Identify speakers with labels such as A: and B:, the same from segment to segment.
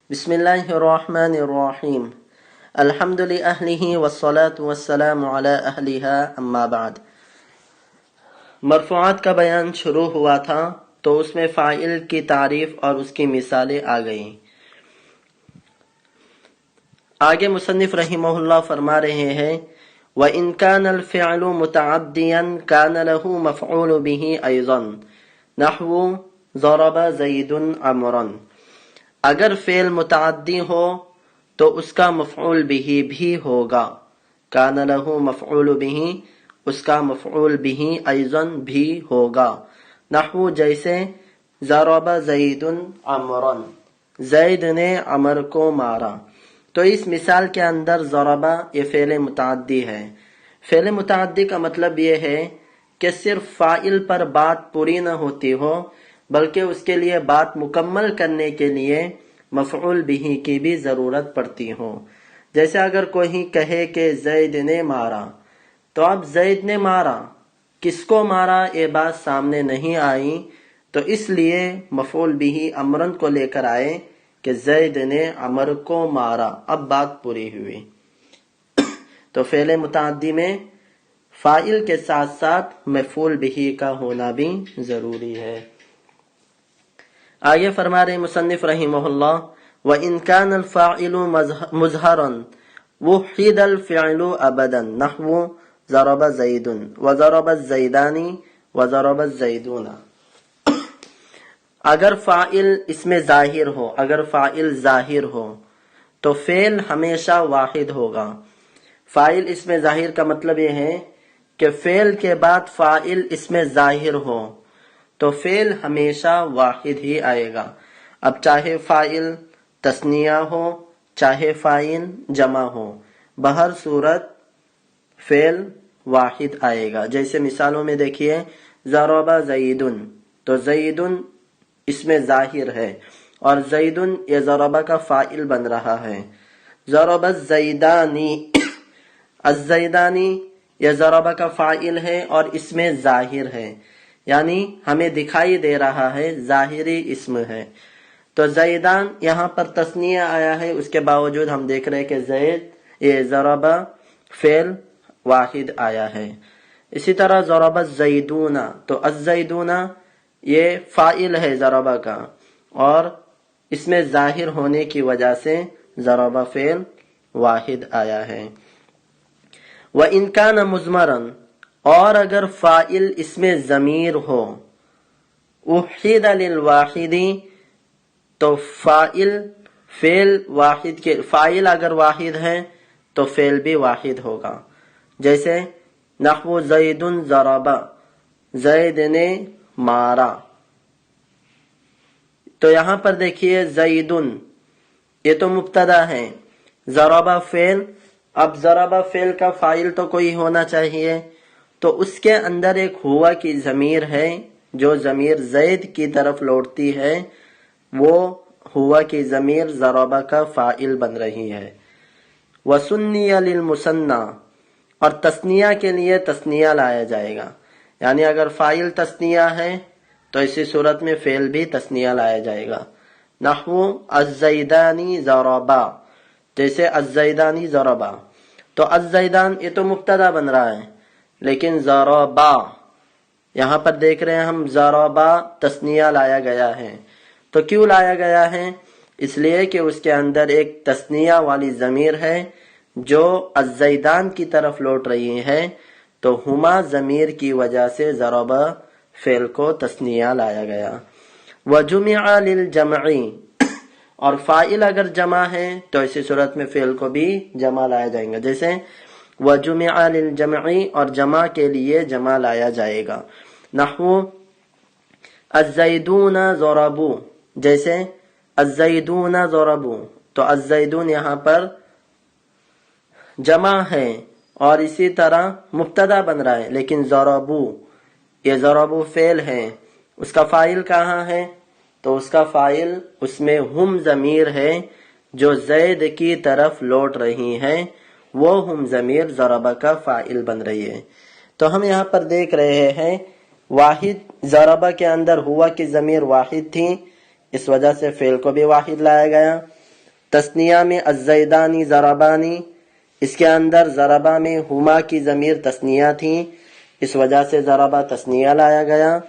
A: بسم اللہ الرحمن الرحیم الحمد للہ والصلاة والسلام علی اہلہا اما بعد۔ مرفوعات کا بیان شروع ہوا تھا تو اس میں فاعل کی تعریف اور اس کی مثالیں آ گئیں۔ آگے مصنف رحمہ اللہ فرما رہے ہیں وَإِن كَانَ الْفِعْلُ مُتَعَدِّيًا كَانَ لَهُ مَفْعُولُ بِهِ أَيْضًا نحو ضَرَبَ زَيْدٌ عَمْرًا۔ اگر فعل متعدی ہو تو اس کا مفعول به بھی ہوگا، کان لہ مفعول به، اس کا مفعول به ایضا بھی ہوگا، نحو جیسے ضرب زید عمرا، زید نے عمر کو مارا۔ تو اس مثال کے اندر ضربہ یہ فعل متعدی ہے۔ فعل متعدی کا مطلب یہ ہے کہ صرف فاعل پر بات پوری نہ ہوتی ہو بلکہ اس کے لیے بات مکمل کرنے کے لیے مفعول به کی بھی ضرورت پڑتی ہو۔ جیسے اگر کوئی کہے کہ زید نے مارا، تو اب زید نے مارا، کس کو مارا یہ بات سامنے نہیں آئی، تو اس لیے مفعول به امرن کو لے کر آئے کہ زید نے عمر کو مارا، اب بات پوری ہوئی۔ تو فعل متعدی میں فاعل کے ساتھ ساتھ مفعول به کا ہونا بھی ضروری ہے۔ آگے فرما رہے مصنف رحمہ اللہ وَإِن كَانَ الْفَاعِلُ مُظْهَرًا وُحِّدَ الْفِعْلُ أَبَدًا نحو ضَرَبَ زَيْدٌ وَضَرَبَ الزَّيْدَانِ وَضَرَبَ الزَّيْدُونَ۔ اگر فاعل اس میں ظاہر ہو، اگر فاعل ظاہر ہو تو فعل ہمیشہ واحد ہوگا۔ فاعل اس میں ظاہر کا مطلب یہ ہے کہ فعل کے بعد فاعل اس میں ظاہر ہو تو فعل ہمیشہ واحد ہی آئے گا، اب چاہے فاعل تثنیہ ہو چاہے فاعل جمع ہو، بہر صورت فعل واحد آئے گا۔ جیسے مثالوں میں دیکھیے ضرب زیدن، تو زیدن اس میں ظاہر ہے اور زیدن یہ ضربہ کا فاعل بن رہا ہے۔ ضرب الزیدانی، الزیدانی یہ ضربہ کا فاعل ہے اور اس میں ظاہر ہے، یعنی ہمیں دکھائی دے رہا ہے، ظاہری اسم ہے۔ تو زیدان یہاں پر تثنیہ آیا ہے، اس کے باوجود ہم دیکھ رہے کہ زید یہ ضربہ فعل واحد آیا ہے۔ اسی طرح ضرب الزیدون، تو الزیدون یہ فاعل ہے ضربہ کا اور اس میں ظاہر ہونے کی وجہ سے ضربہ فعل واحد آیا ہے۔ وَإِن كَانَ مُضْمَرًا، اور اگر فاعل اس میں ضمیر ہو، وحید للواحد، تو فعل واحد کے فاعل اگر واحد ہے تو فعل بھی واحد ہوگا۔ جیسے نحو زید ضرب، زید نے مارا۔ تو یہاں پر دیکھیے زیدن یہ تو مبتدا ہے، ضرب فعل، اب ضرب فعل کا فاعل تو کوئی ہونا چاہیے، تو اس کے اندر ایک ہوا کی ضمیر ہے جو ضمیر زید کی طرف لوٹتی ہے، وہ ہوا کی ضمیر ضربہ کا فاعل بن رہی ہے۔ وَسُنِّيَ لِلْمُثَنَّى، اور تثنیہ کے لیے تثنیہ لایا جائے گا، یعنی اگر فاعل تثنیہ ہے تو اسی صورت میں فعل بھی تثنیہ لایا جائے گا۔ نحو الزیدانی ضربا، جیسے الزیدانی ضربا، تو الزیدان یہ تو مبتدا بن رہا ہے لیکن ضربا یہاں پر دیکھ رہے ہیں ہم ضربا تثنیہ لایا گیا ہے۔ تو کیوں لایا گیا ہے؟ اس لیے کہ اس کے اندر ایک تثنیہ والی ضمیر ہے جو الزیدان کی طرف لوٹ رہی ہے، تو ہما ضمیر کی وجہ سے ضرب فعل کو تثنیہ لایا گیا۔ وَجُمِعَ لِلْجَمْعِ، اور فاعل اگر جمع ہے تو اسی صورت میں فعل کو بھی جمع لایا جائے گا، جیسے وَجُمِعَ لِلْجَمْعِ، اور جمع کے لیے جمع لایا جائے گا۔ نحو الزیدون ضربوا، جیسے الزیدون ضربوا، تو الزیدون یہاں پر جمع ہے اور اسی طرح مبتدا بن رہا ہے، لیکن ضربوا یہ ضربوا فعل ہے، اس کا فاعل کہاں ہے؟ تو اس کا فاعل اس میں ہم ضمیر ہے جو زید کی طرف لوٹ رہی ہے، وہ ہم ضمیر ضربہ کا فاعل بن رہی ہے۔ تو ہم یہاں پر دیکھ رہے ہیں واحد ضربہ کے اندر ہوا کی ضمیر واحد تھی، اس وجہ سے فعل کو بھی واحد لایا گیا، تثنیہ میں الزیدانی ضربانی، اس کے اندر ضربہ میں ہما کی ضمیر تثنیہ تھی، اس وجہ سے ضربہ تثنیہ لایا گیا۔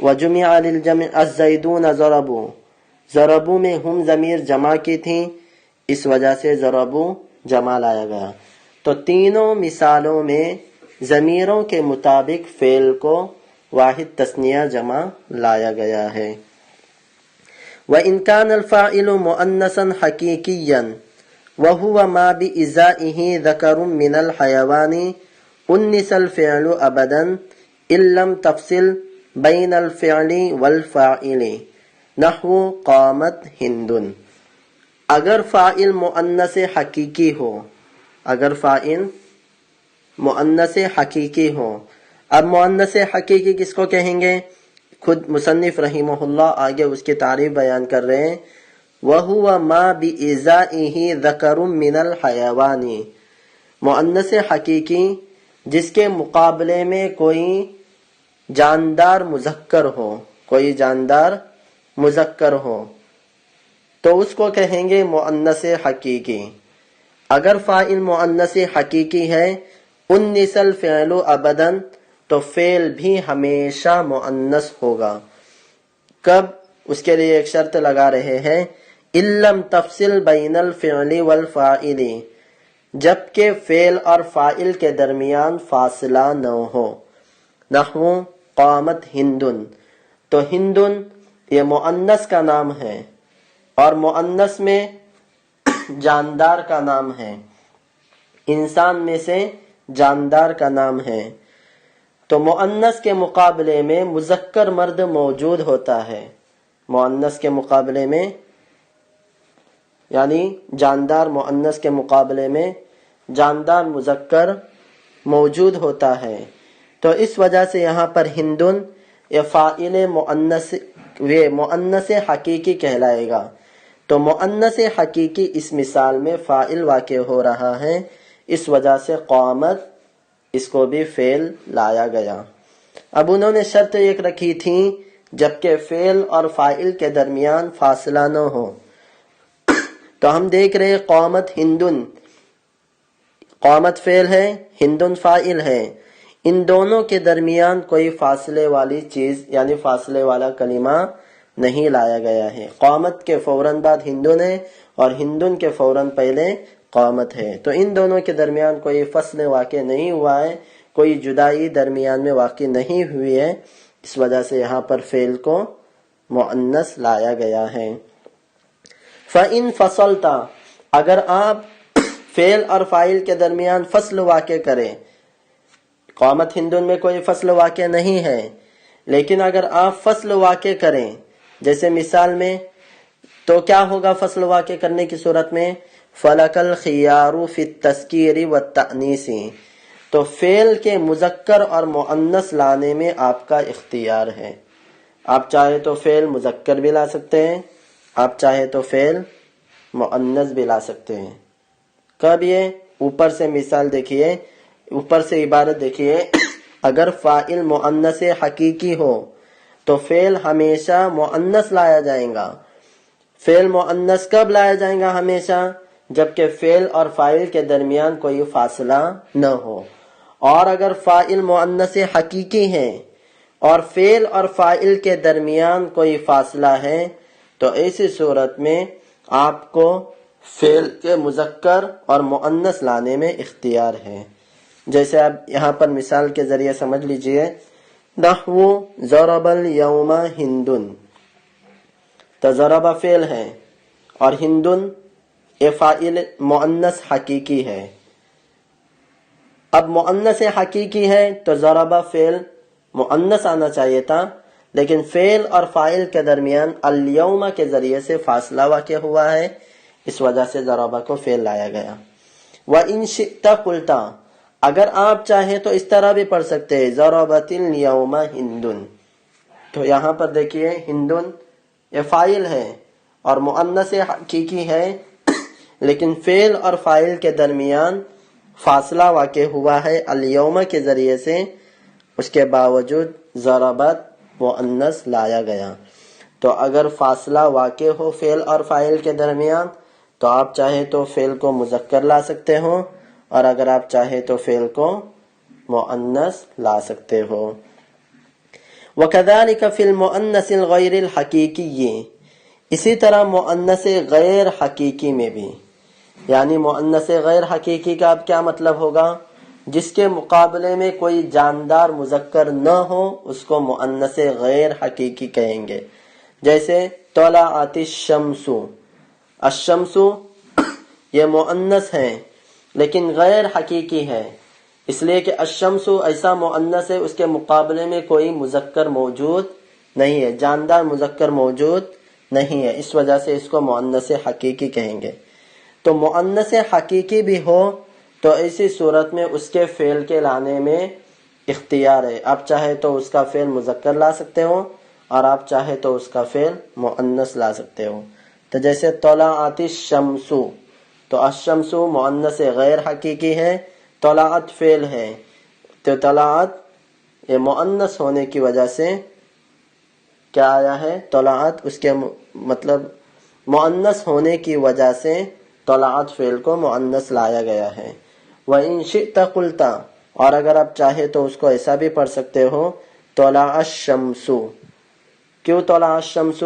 A: وجمع للجمع الزیدون ضربوا، ضربوا میں ہم ضمیر جمع کی تھی، اس وجہ سے ضربوا جمع لایا گیا۔ تو تینوں مثالوں میں ضمیروں کے مطابق فعل کو واحد تثنیہ جمع لایا گیا ہے۔ وَإِنْ كَانَ الْفَاعِلُ مُؤَنَّثًا حَقِيقِيًّا وَهُوَ مَا بِإِزَائِهِ ذَكَرٌ مِّنَ الْحَيَوَانِ أُنِّثَ الْفِعْلُ أَبَدًا إِن لَّمْ تَفْصِلْ بَيْنَ الْفِعْلِ وَالْفَاعِلِ نحو قامت ہندن۔ اگر فاعل مؤنث حقیقی ہو، اگر فاعل مؤنث حقیقی ہو، اب مؤنث حقیقی کس کو کہیں گے؟ خود مصنف رحمہ اللہ آگے اس کی تعریف بیان کر رہے ہیں۔ وَهُوَ مَا بِإِزَائِهِ ذَكَرٌ مِّنَ الْحَيَوَانِ، مؤنث حقیقی جس کے مقابلے میں کوئی جاندار مذکر ہو، کوئی جاندار مذکر ہو تو اس کو کہیں گے مؤنث حقیقی۔ اگر فاعل مؤنث حقیقی ہے اُنِّثَ الْفِعْلُ أَبَدًا، تو فعل بھی ہمیشہ مؤنث ہوگا۔ کب؟ اس کے لیے ایک شرط لگا رہے ہیں، إِن لَّمْ تَفْصِلْ بَيْنَ الْفِعْلِ وَالْفَاعِلِ، جبکہ فعل اور فاعل کے درمیان فاصلہ نہ ہو۔ نحو قامت ہندن، تو ہندن یہ مؤنث کا نام ہے اور مؤنث میں جاندار کا نام ہے، انسان میں سے جاندار کا نام ہے۔ تو مؤنث کے مقابلے میں مذکر مرد موجود ہوتا ہے، مؤنث کے مقابلے میں یعنی جاندار مؤنث کے مقابلے میں جاندار مذکر موجود ہوتا ہے۔ تو اس وجہ سے یہاں پر ہندن یہ فاعل مؤنث حقیقی کہلائے گا۔ تو مؤنث حقیقی اس مثال میں فاعل واقع ہو رہا ہے، اس وجہ سے قامت اس کو بھی فعل لایا گیا۔ اب انہوں نے شرط ایک رکھی تھی، جبکہ فعل اور فاعل کے درمیان فاصلہ نہ ہو۔ تو ہم دیکھ رہے قامت ہندن، قامت فعل ہے، ہندن فاعل ہے، ان دونوں کے درمیان کوئی فاصلے والی چیز یعنی فاصلے والا کلمہ نہیں لایا گیا ہے۔ قامت کے فوراً بعد ہندن ہے اور ہندن کے فوراً پہلے قامت ہے، تو ان دونوں کے درمیان کوئی فصل واقع نہیں ہوا ہے، کوئی جدائی درمیان میں واقع نہیں ہوئی ہے، اس وجہ سے یہاں پر فعل کو مؤنث لایا گیا ہے۔ فَإِن فَصَلْتَ، اگر آپ فعل اور فاعل کے درمیان فصل واقع کریں، قامت ہندن میں کوئی فصل واقع نہیں ہے، لیکن اگر آپ فصل واقع کریں جیسے مثال میں، تو کیا ہوگا فصل واقع کرنے کی صورت میں؟ فَلَكَ الْخِيَارُ فِي التَّذْكِيرِ وَالتَّأْنِيسِ، تو فعل کے مذکر اور مؤنث لانے میں آپ کا اختیار ہے۔ آپ چاہے تو فعل مذکر بھی لا سکتے ہیں، آپ چاہے تو فعل مؤنث بھی لا سکتے ہیں۔ کب یہ؟ اوپر سے مثال دیکھیے، اوپر سے عبارت دیکھیے، اگر فاعل مؤنث حقیقی ہو تو فعل ہمیشہ مؤنث لایا جائے گا۔ فعل مؤنث کب لایا جائے گا؟ ہمیشہ جبکہ فعل اور فاعل کے درمیان کوئی فاصلہ نہ ہو۔ اور اگر فاعل مؤنث حقیقی ہے اور فعل اور فاعل کے درمیان کوئی فاصلہ ہے تو ایسی صورت میں آپ کو فعل کے مذکر اور مؤنث لانے میں اختیار ہے۔ جیسے اب یہاں پر مثال کے ذریعے سمجھ لیجئے، نحو ضرب الیوم ہندن، تو ضرب فعل ہے اور ہندن یہ فاعل مؤنث حقیقی ہے۔ اب مؤنث حقیقی ہے تو ضرب فعل مؤنث آنا چاہیے تھا، لیکن فعل اور فاعل کے درمیان الیوم کے ذریعے سے فاصلہ واقع ہوا ہے، اس وجہ سے ضرب کو فعل لایا گیا۔ وَإِن شِئْتَ قُلْتَ، اگر آپ چاہیں تو اس طرح بھی پڑھ سکتے ہیں ضربت الیوم ہندن، تو یہاں پر دیکھیے ہندن یہ فاعل ہے اور مؤنث حقیقی ہے، لیکن فعل اور فاعل کے درمیان فاصلہ واقع ہوا ہے الیوم کے ذریعے سے، اس کے باوجود ضربت مؤنث لایا گیا۔ تو اگر فاصلہ واقع ہو فعل اور فاعل کے درمیان تو آپ چاہے تو فعل کو مذکر لا سکتے ہو، اور اگر آپ چاہے تو فعل کو مؤنث لا سکتے ہو۔ وَكَذَلِكَ فِي الْمُؤَنَّثِ الْغَيْرِ الْحَقِيقِيِّ، اسی طرح مؤنث غیر حقیقی میں بھی، یعنی مؤنث غیر حقیقی کا اب کیا مطلب ہوگا؟ جس کے مقابلے میں کوئی جاندار مذکر نہ ہو اس کو مؤنث غیر حقیقی کہیں گے۔ جیسے طلعت الشمس، الشمس یہ مؤنث ہے لیکن غیر حقیقی ہے، اس لیے کہ الشمس ایسا مؤنث ہے اس کے مقابلے میں کوئی مذکر موجود نہیں ہے، جاندار مذکر موجود نہیں ہے، اس وجہ سے اس کو مؤنث حقیقی کہیں گے۔ تو مؤنث حقیقی بھی ہو تو ایسی صورت میں اس کے فعل کے لانے میں اختیار ہے، آپ چاہے تو اس کا فعل مذکر لا سکتے ہو اور آپ چاہے تو اس کا فعل مؤنث لا سکتے ہو۔ تو جیسے طلعت الشمس، تو الشمس مؤنث غیر حقیقی ہے، طلعت فعل ہے، تو طلعت یہ مؤنث ہونے کی وجہ سے کیا آیا ہے؟ طلعت اس کے مطلب مؤنث ہونے کی وجہ سے طلعت فعل کو مؤنث لایا گیا ہے۔ وَإِن شِئْتَ قُلْتَ، اور اگر آپ چاہے تو اس کو ایسا بھی پڑھ سکتے ہو طلع الشمس۔ کیوں طلع الشمس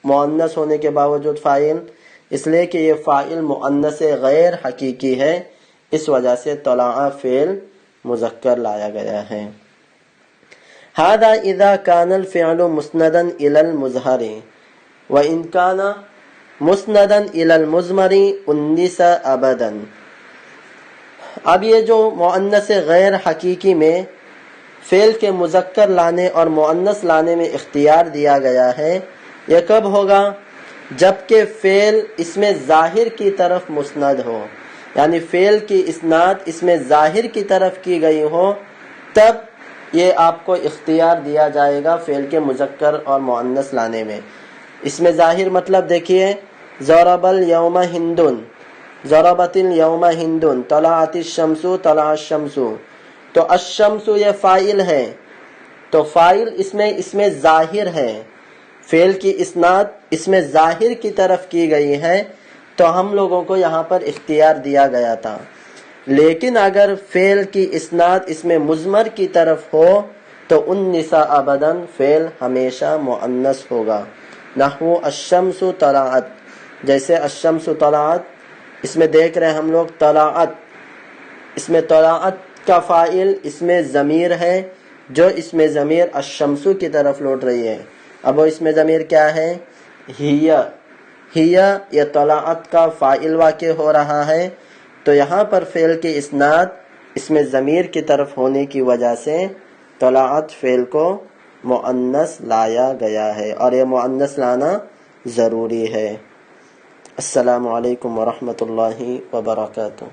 A: مؤنث ہونے کے باوجود فاعل؟ اس لیے کہ یہ فاعل مؤنث غیر حقیقی ہے، اس وجہ سے طلع فعل مذکر لایا گیا ہے۔ هذا اذا كان الفعل مسندا الى المظهر وان كان مسندا الى المضمر انس ابدا۔ اب یہ جو مؤنث غیر حقیقی میں فعل کے مذکر لانے اور مؤنث لانے میں اختیار دیا گیا ہے، یہ کب ہوگا؟ جبکہ فعل اس میں ظاہر کی طرف مسند ہو، یعنی فعل کی اسناد اس میں ظاہر کی طرف کی گئی ہو، تب یہ آپ کو اختیار دیا جائے گا فعل کے مذکر اور مؤنث لانے میں۔ اس میں ظاہر مطلب دیکھیے، ضرب الیوم ہند، ضربت الیوم ہند، طلعت الشمس، طلع الشمس، تو الشمس یہ فاعل ہے، تو فاعل اس میں ظاہر ہے، فعل کی اسناد اس میں ظاہر کی طرف کی گئی ہے، تو ہم لوگوں کو یہاں پر اختیار دیا گیا تھا۔ لیکن اگر فعل کی اسناد اس میں مضمر کی طرف ہو تو انس ابدا فعل ہمیشہ مؤنث ہوگا۔ نحو الشمس طلعت، جیسے الشمس طلعت، اس میں دیکھ رہے ہیں ہم لوگ طلعت، اس میں طلعت کا فاعل اس میں ضمیر ہے، جو اس میں ضمیر الشمس کی طرف لوٹ رہی ہے۔ اب وہ اس میں ضمیر کیا ہے؟ ہیا، ہیا یہ طلعت کا فاعل واقع ہو رہا ہے، تو یہاں پر فعل کی اسناد اس میں ضمیر کی طرف ہونے کی وجہ سے طلعت فعل کو مؤنث لایا گیا ہے، اور یہ مؤنث لانا ضروری ہے۔ السلام علیکم ورحمۃ اللہ وبرکاتہ۔